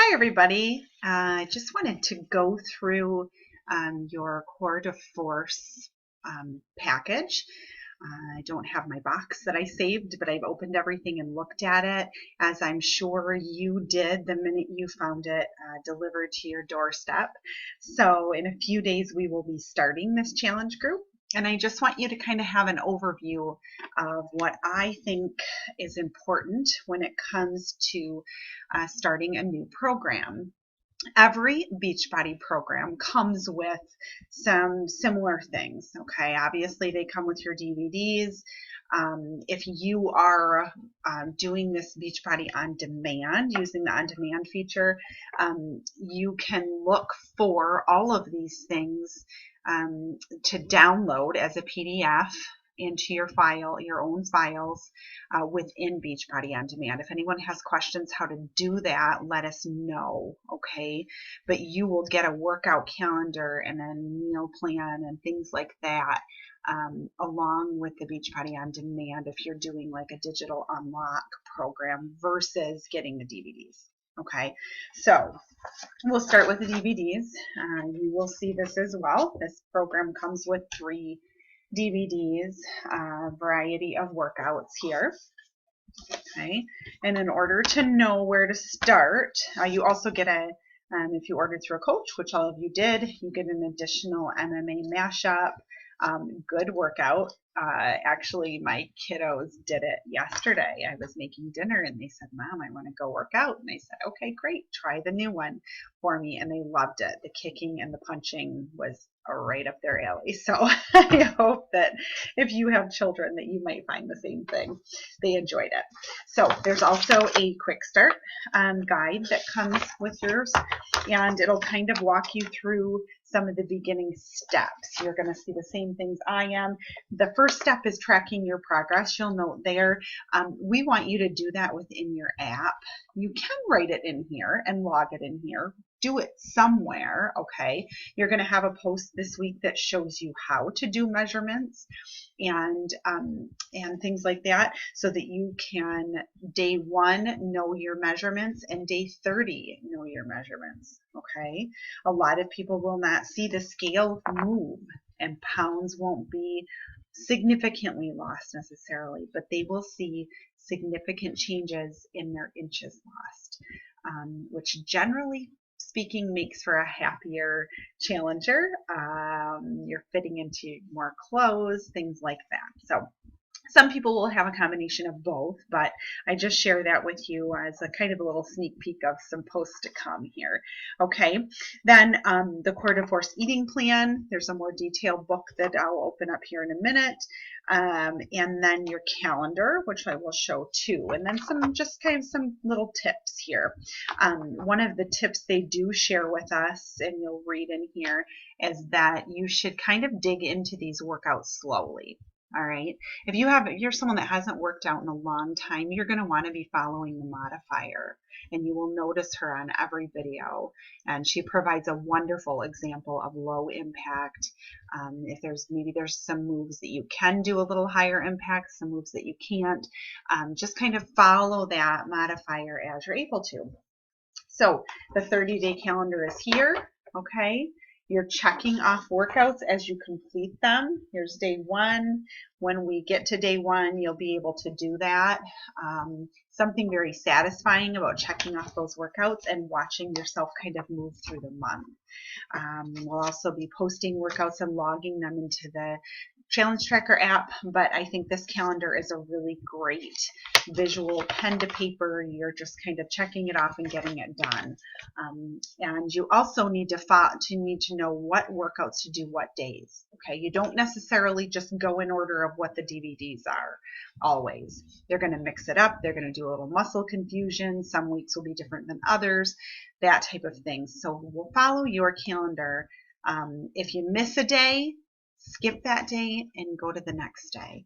Hi, everybody. I just wanted to go through your Core de Force package. I don't have my box that I saved, but I've opened everything and looked at it, as I'm sure you did the minute you found it delivered to your doorstep. So in a few days, we will be starting this challenge group. And I just want you to kind of have an overview of what I think is important when it comes to starting a new program. Every Beachbody program comes with some similar things. Okay, obviously they come with your DVDs. If you are doing this Beachbody on demand, using the on demand feature, you can look for all of these things to download as a PDF into your file, your own files within Beachbody On Demand. If anyone has questions how to do that, let us know, okay? But you will get a workout calendar and a meal plan and things like that along with the Beachbody On Demand if you're doing like a digital unlock program versus getting the DVDs. Okay, so we'll start with the DVDs. You will see this as well. This program comes with 3 DVDs, variety of workouts here. Okay, and in order to know where to start, you also get if you ordered through a coach, which all of you did, you get an additional MMA mashup, good workout. Actually, my kiddos did it yesterday. I was making dinner and they said, Mom, I want to go work out. And I said, okay, great. Try the new one for me. And they loved it. The kicking and the punching was right up their alley. So I hope that if you have children that you might find the same thing. They enjoyed it. So there's also a quick start guide that comes with yours, and it'll kind of walk you through some of the beginning steps. You're going to see the same things I am. The first step is tracking your progress. You'll note there, we want you to do that within your app. You can write it in here and log it in here. Do it somewhere, okay? You're going to have a post this week that shows you how to do measurements and things like that, so that you can day 1 know your measurements and day 30 know your measurements. Okay, a lot of people will not see the scale move, and pounds won't be significantly lost necessarily, but they will see significant changes in their inches lost, which generally speaking makes for a happier challenger. You're fitting into more clothes, things like that. So some people will have a combination of both, but I just share that with you as a kind of a little sneak peek of some posts to come here. Okay, then the Core de Force eating plan. There's a more detailed book that I'll open up here in a minute. And then your calendar, which I will show too. And then just kind of some little tips here. One of the tips they do share with us, and you'll read in here, is that you should kind of dig into these workouts slowly. All right. If you're someone that hasn't worked out in a long time, you're going to want to be following the modifier, and you will notice her on every video. And she provides a wonderful example of low impact. If there's some moves that you can do a little higher impact, some moves that you can't, just kind of follow that modifier as you're able to. So the 30-day calendar is here. Okay. You're checking off workouts as you complete them. Here's day 1. When we get to day 1, you'll be able to do that. Something very satisfying about checking off those workouts and watching yourself kind of move through the month. We'll also be posting workouts and logging them into the Challenge Tracker app, but I think this calendar is a really great visual pen to paper. You're just kind of checking it off and getting it done. And you also need to know what workouts to do what days. Okay, you don't necessarily just go in order of what the DVDs are always. They're going to mix it up. They're going to do a little muscle confusion. Some weeks will be different than others, that type of thing. So we'll follow your calendar. If you miss a day, skip that day and go to the next day.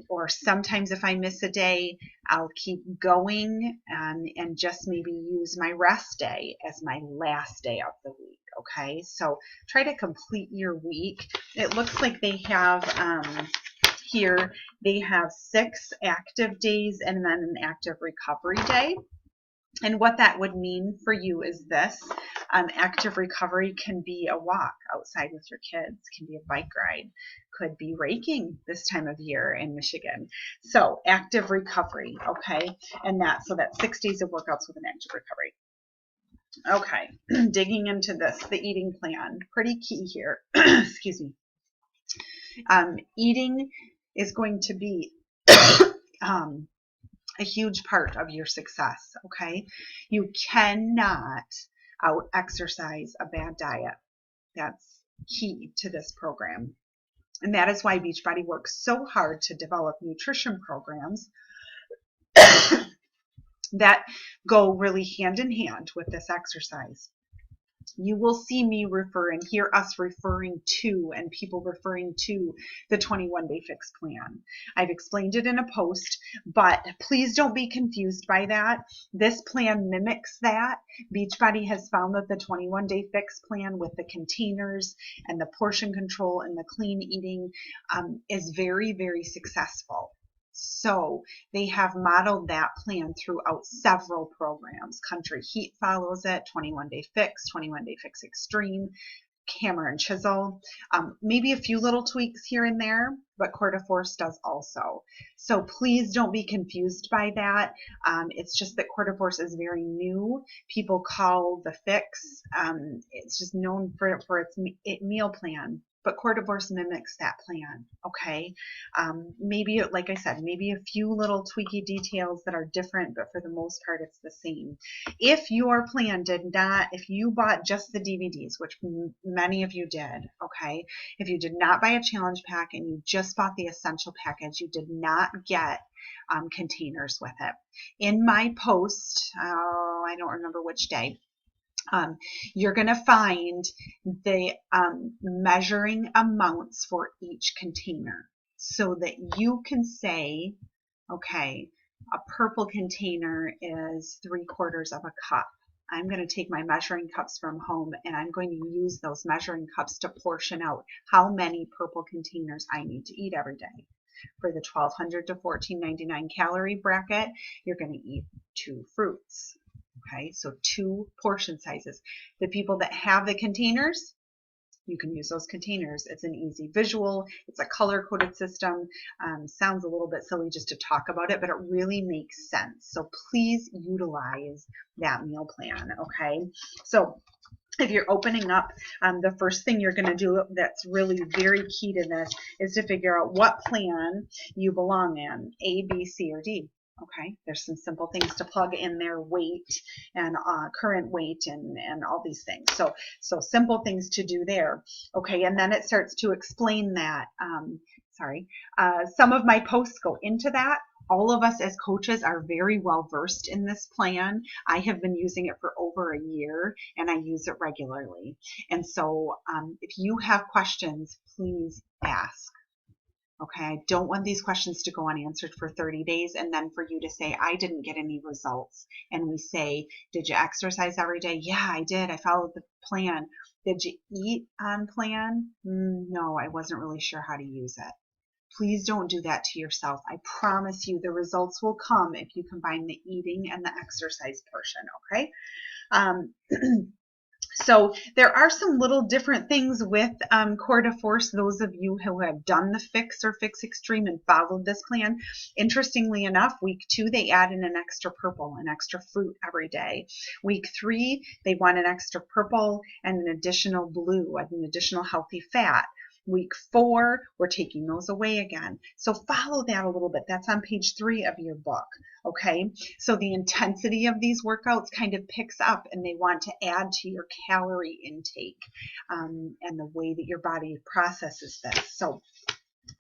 Or sometimes if I miss a day, I'll keep going and just maybe use my rest day as my last day of the week. Okay, so try to complete your week. It looks like they have here, they have 6 active days and then an active recovery day. And what that would mean for you is this. Active recovery can be a walk outside with your kids, can be a bike ride, could be raking this time of year in Michigan. So active recovery, okay? And so that's 6 days of workouts with an active recovery. Okay, digging into this, the eating plan, pretty key here. Excuse me. Eating is going to be um, a huge part of your success, okay? You cannot out exercise a bad diet. That's key to this program. And that is why Beachbody works so hard to develop nutrition programs that go really hand in hand with this exercise. You will see me refer and hear us referring to and people referring to the 21-day fix plan. I've explained it in a post, but please don't be confused by that. This plan mimics that. Beachbody has found that the 21-day fix plan with the containers and the portion control and the clean eating is very, very successful. So they have modeled that plan throughout several programs. Country Heat follows it, 21-day fix, 21-day fix extreme, hammer and chisel, maybe a few little tweaks here and there, but Core de Force does also. So please don't be confused by that. It's just that Core de Force is very new. People call the fix, it's just known for its meal plan. But Core de Force mimics that plan, okay? Maybe, like I said, maybe a few little tweaky details that are different, but for the most part, it's the same. If your plan did not, if you bought just the DVDs, which many of you did, okay? If you did not buy a challenge pack and you just bought the essential package, you did not get containers with it. In my post, I don't remember which day, you're going to find the measuring amounts for each container so that you can say, okay, a purple container is 3/4 of a cup. I'm going to take my measuring cups from home and I'm going to use those measuring cups to portion out how many purple containers I need to eat every day. For the 1,200 to 1,499 calorie bracket, you're going to eat 2 fruits. Okay, so 2 portion sizes. The people that have the containers, you can use those containers. It's an easy visual. It's a color-coded system. Sounds a little bit silly just to talk about it, but it really makes sense. So please utilize that meal plan, okay? So if you're opening up, the first thing you're going to do that's really very key to this is to figure out what plan you belong in, A, B, C, or D. Okay, there's some simple things to plug in there, weight and current weight and all these things. So simple things to do there. Okay, and then it starts to explain that. Some of my posts go into that. All of us as coaches are very well versed in this plan. I have been using it for over a year and I use it regularly. And so if you have questions, please ask. Okay, I don't want these questions to go unanswered for 30 days and then for you to say, I didn't get any results. And we say, did you exercise every day? Yeah, I did. I followed the plan. Did you eat on plan? No, I wasn't really sure how to use it. Please don't do that to yourself. I promise you the results will come if you combine the eating and the exercise portion, okay? So there are some little different things with Core de Force. Those of you who have done the fix or fix extreme and followed this plan, interestingly enough, week 2 they add in an extra purple, an extra fruit every day. Week 3 they want an extra purple and an additional blue, an additional healthy fat. Week 4, we're taking those away again. So follow that a little bit. That's on page 3 of your book. Okay, so the intensity of these workouts kind of picks up and they want to add to your calorie intake and the way that your body processes this. So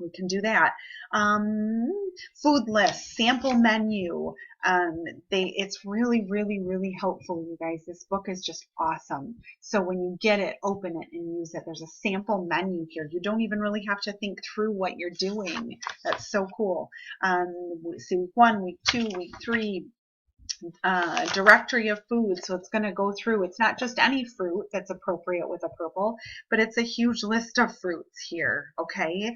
we can do that. Food list, sample menu. It's really, really, really helpful, you guys. This book is just awesome. So when you get it, open it and use it. There's a sample menu here. You don't even really have to think through what you're doing. That's so cool. So week 1, week 2, week 3, directory of food. So it's going to go through, it's not just any fruit that's appropriate with a purple, but it's a huge list of fruits here. Okay.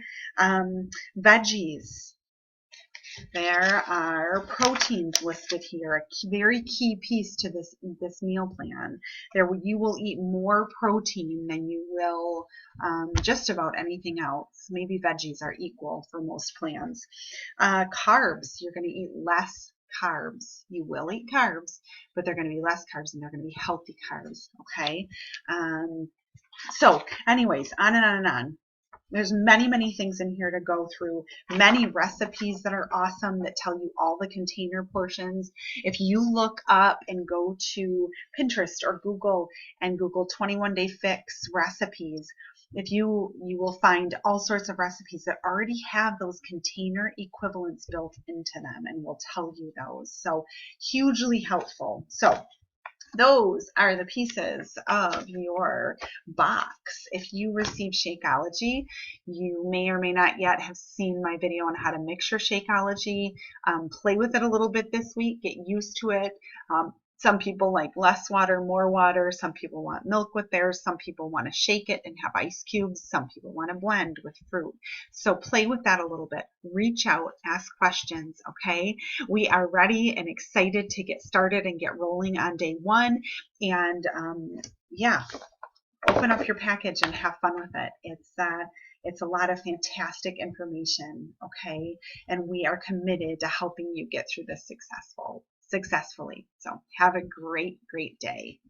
Veggies. There are proteins listed here, a very key piece to this meal plan. There, you will eat more protein than you will just about anything else. Maybe veggies are equal for most plans. Carbs, you're going to eat less carbs. You will eat carbs, but they're going to be less carbs and they're going to be healthy carbs. Okay. So, anyways, on and on and on. There's many things in here to go through, many recipes that are awesome that tell you all the container portions. If you look up and go to Pinterest or Google and Google 21 Day Fix recipes, if you will find all sorts of recipes that already have those container equivalents built into them and will tell you those. So hugely helpful. So those are the pieces of your box. If you receive Shakeology, you may or may not yet have seen my video on how to mix your Shakeology. Play with it a little bit this week, get used to it. Some people like less water, more water. Some people want milk with theirs. Some people want to shake it and have ice cubes. Some people want to blend with fruit. So play with that a little bit. Reach out, ask questions, okay? We are ready and excited to get started and get rolling on day one. And yeah, open up your package and have fun with it. It's a lot of fantastic information, okay? And we are committed to helping you get through this successfully. So have a great day.